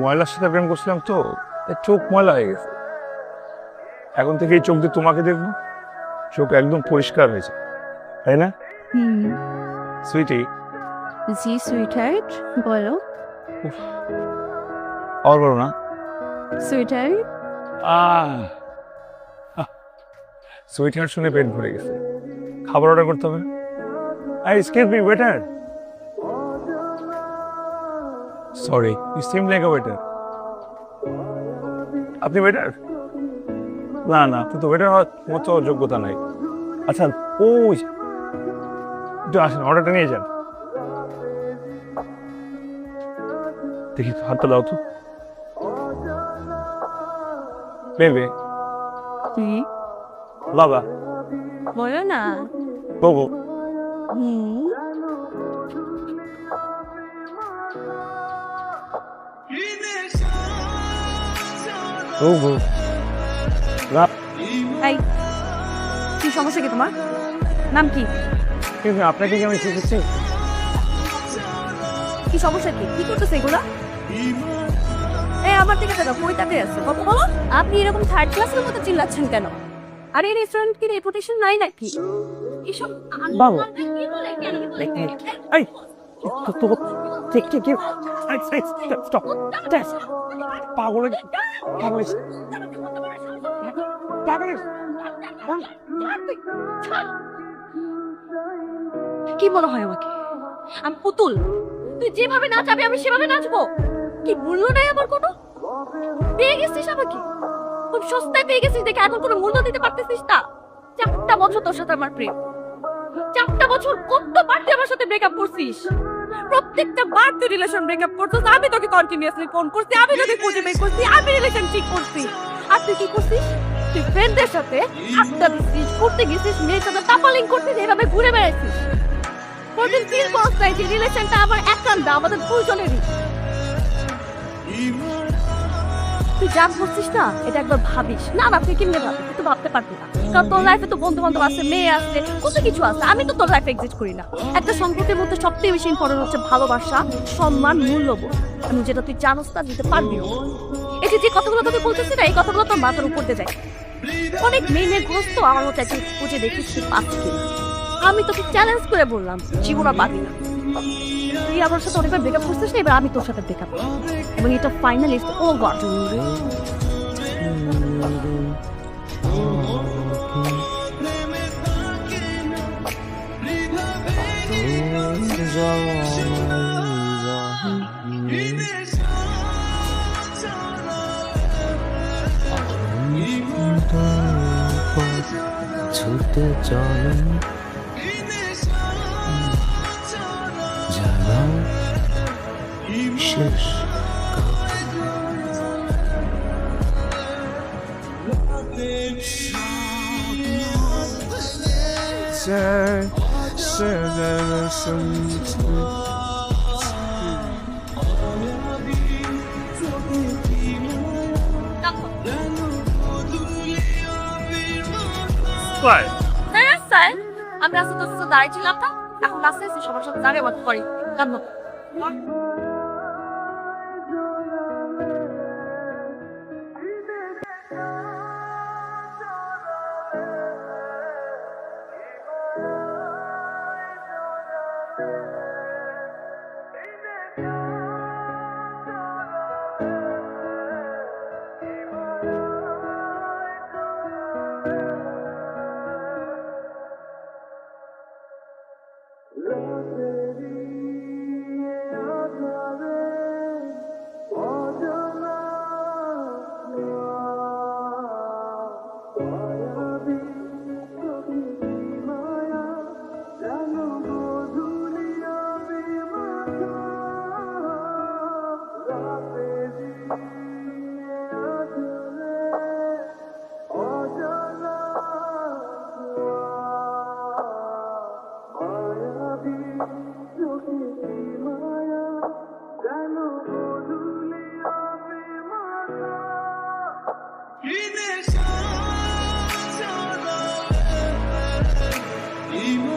ময়লার সাথে প্রেম করছিলাম তো চোখ ময়লা হয়ে গেছে। এখন থেকে এই চোখ দিয়ে তোমাকে দেখবো, চোখ একদম পরিষ্কার হয়েছে, তাই না সুইটি? জি সুইটহার্ট, বলো। আর বলো না। সুইটহার্ট, সুইটহার্ট শুনে পেট ভরে গেছে, খাবার অর্ডার করতে হবে। Excuse me waiter. Sorry, you seem like a waiter. আপনি ওয়েটার? না না, আপনি তো ওয়েটার হওয়ার মতো যোগ্যতা নাই। আচ্ছা ওই একটু আসেন, অর্ডারটা নিয়ে যান। দেখি তো, হাতটা দাও তো। বেবে তুই বাবা বলো না। বাবু বাবু এই কি সমস্যা কি তোমার? নাম কি? কিন্তু আপনাকে কি আমি শিখেছি? কি সমস্যা কি? কি করতেছে এগুলা? আমার দিকে দেখো, কই তাকে আছে কথা বলো। আপনি এরকম থার্ড ক্লাসের মতো চিল্লাচ্ছেন কেন? আর এই রেস্টুরেন্ট কি রেপুটেশন নাই নাকি? এসব বাবু কি বলে কেন? এই তো ঠিক ঠিক ঠিক স্টপ টেস্ট পাগল পাগল পাগল। কি মনে হয় আমাকে আমি পুতুল? তুই যেভাবে নাচাবি আমি সেভাবে নাচবো? কি মূল্য নাই আমার কোনো? পেয়ে গেছিস আমাকে, খুব সস্তায় পেয়ে গেছিস দেখে এখন কোনো মূল্য দিতে পারতেছিস না। 4টা বছর তোর সাথে আমার প্রেম, 4টা বছর কতবার তুই আমার সাথে ব্রেকআপ করছিস? প্রত্যেকটা বার তুই রিলেশন ব্রেকআপ করছিস, আমি তোকে কন্টিনিউয়াসলি ফোন করছি, আমি তোকে খুঁজে বের করছি, আমি রিলেশন ঠিক করছি। আর তুই কি করছিস? তুই ফ্রেন্ডদের সাথে আড্ডা দিচ্ছিস, ঘুরতে গেছিস, মেয়ের সাথে তাপালিং করছিস, এভাবে ঘুরে বেড়াচ্ছিস। কোনদিন ফিল করছ নাই যে রিলেশনটা আমার একান্ত, আমাদের দুজনেরই? তুই যা করছিস না, এটা একবার ভাবিস। না না, তুই কেমনে ভাবিস? তুই তো ভাবতে পারবি না, কারণ তোর লাইফে তো বন্ধু বান্ধব আছে, মেয়ে আছে, কত কিছু আছে। আমি তো তোর লাইফে এক্সিস্ট করি না। একটা সম্পর্কের মধ্যে সবথেকে বেশি ইম্পর্টেন্ট হচ্ছে ভালোবাসা, সম্মান, মূল্যবোধ। আমি যেটা তুই জানোস তা দিতে পারবি না। এই যে কথাগুলো তোকে বলতেছি না, এই কথাগুলো তোর মাথার উপর দিয়ে যায়। অনেক মেয়ে গ্রস্ত আমার মতো একজন খুঁজে দেখিস তুই পাস কিনা। আমি তোকে চ্যালেঞ্জ করে বললাম, জীবন আর বাকি না। তুই আমার সাথে অনেকবার ব্রেকআপ করছিস না, এবার আমি তোর সাথে ব্রেকআপ করব, এবং এটা ফাইনালি ও গড। ছুটে চলো যারা শেষ হ্যাঁ স্যার, আমি রাস্তা তোর সাথে দাঁড়িয়েছিলাম না, এখন রাস্তায় এসে সবার সাথে দাঁড়িয়ে বাদ করি কেন?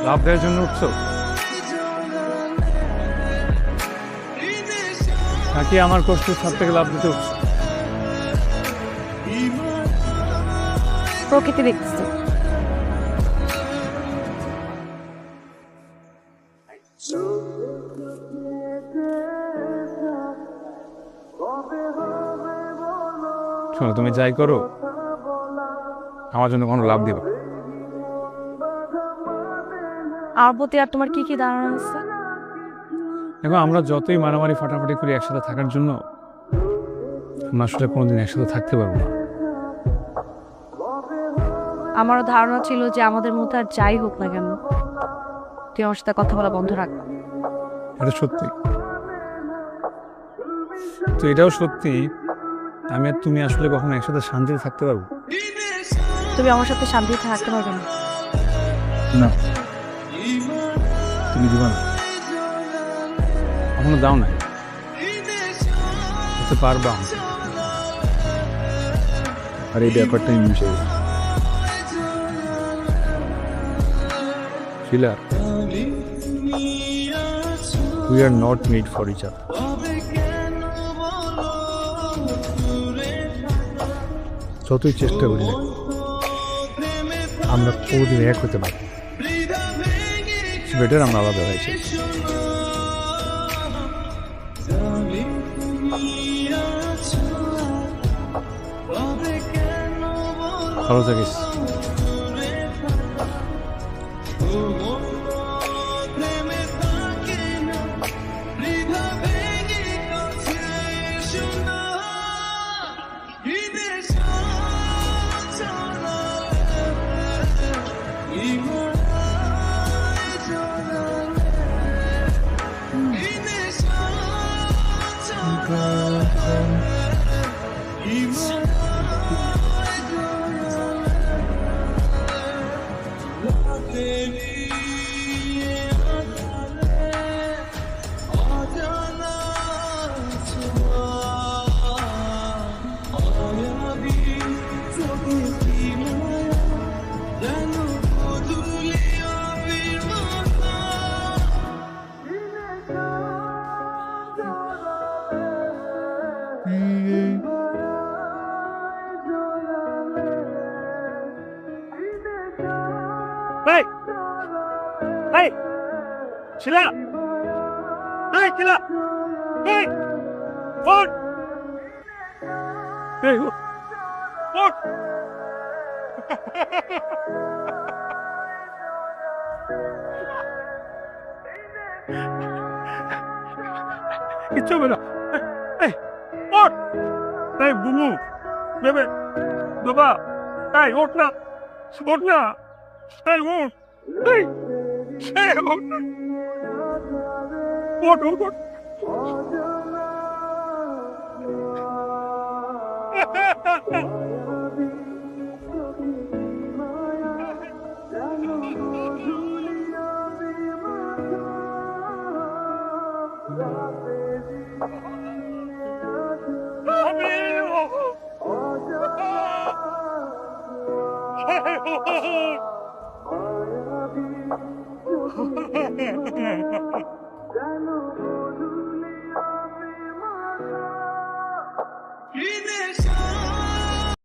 লাভ দেওয়ার জন্য উঠছো? নাকি আমার কষ্টের ছাদ থেকে লাভ দিতে হচ্ছে? প্রকৃতি দেখতেছে। শোনো, তুমি যাই করো আমার জন্য কোনো লাভ দিবা? আর প্রতি আর তোমার কি কি ধারণা আছে? দেখো, আমরা যতই মারামারি ফাটাফাটি করি একসাথে থাকার জন্য, আমরা আসলে কোনোদিন একসাথে থাকতে পারবো না। আমারও ধারণা ছিল যে আমাদের মধ্যে আর যাই হোক না কেন, তুই আমার সাথে কথা বলা বন্ধ রাখ। এটা সত্যি। তো এটাও সত্যি, আমি আর তুমি আসলে কখনো একসাথে শান্তিতে থাকতে পারবো তুমি আমার সাথে শান্তিতে থাকতে পারবে না। না। তুমি দিবা না? এখনো দাও না, হতে পারবা। আর এই ব্যাপারটাই মিশে গেছে। শিলা, we are not made for each other. যতই চেষ্টা করি না, আমরা কোনোদিন এক হতে পারি। বেটার আমরা আলাদা হয়েছে। ভালো থাকিস। Hey! Hey! Sheila! Hey, Sheila! Hey! What? Hey, what? কিচ্ছু হবে না। এই, ওঠ! এই, বুবু! বেবে! বাবা! এই, ওঠ না! ওঠ না! এই, ওঠ! এই! এই, ওঠ না! ওঠ, ওঠ, ওঠ! Finish.